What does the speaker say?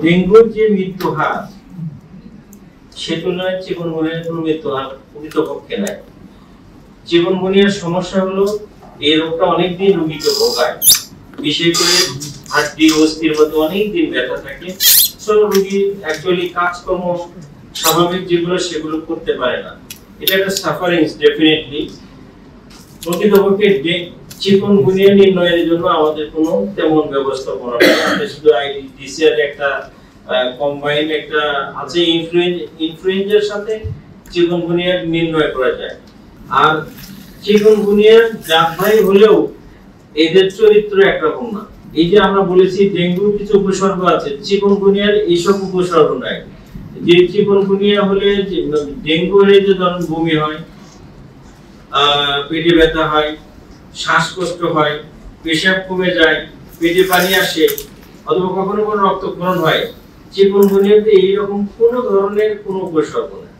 ডেঙ্গুর যে মৃত্যু হার সে তুলনায় চিকুনগুনিয়ার কোনো মৃত্যু হার প্রকৃতপক্ষে নাই। চিকুনগুনিয়ার সমস্যা হলো এই রোগটা অনেকদিন রোগীকে ভোগায়, বিশেষ করে হাড্ডি অস্থির মধ্যে অনেকদিন ব্যথা থাকে। সব রোগী অ্যাকচুয়ালি কাজকর্ম স্বাভাবিক যেগুলো সেগুলো করতে পারে না। এটা একটা সাফারিংস ডেফিনেটলি। প্রকৃতপক্ষে চিকুনগুনিয়া নির্ণয়ের জন্য আমাদের কোনো তেমন ব্যবস্থাপনা নেই। আমরা শুধু আইডিসিআর একটা কম্বাইন্ড একটা আছে, ইনফ্লুয়েঞ্জার সাথে চিকুনগুনিয়া নির্ণয় করা যায়। আর চিকুনগুনিয়া জাতভাই হলেও এদের চরিত্র একরকম না। এই যে আমরা বলেছি ডেঙ্গুর কিছু উপসর্গ আছে, চিকুনগুনিয়ার এইসব উপসর্গ নাই। যে চিকুনগুনিয়া হলে ডেঙ্গু হলে যে ধরুন বমি হয়, পেটে ব্যথা হয়, শ্বাসকষ্ট হয়, পেশাব কমে যায়, পেটে পানি আসে, অথবা কখনো কোনো রক্তক্ষরণ হয়, চিকুনগুনিয়াতে এইরকম কোনো ধরনের কোনো উপসর্গ নেই।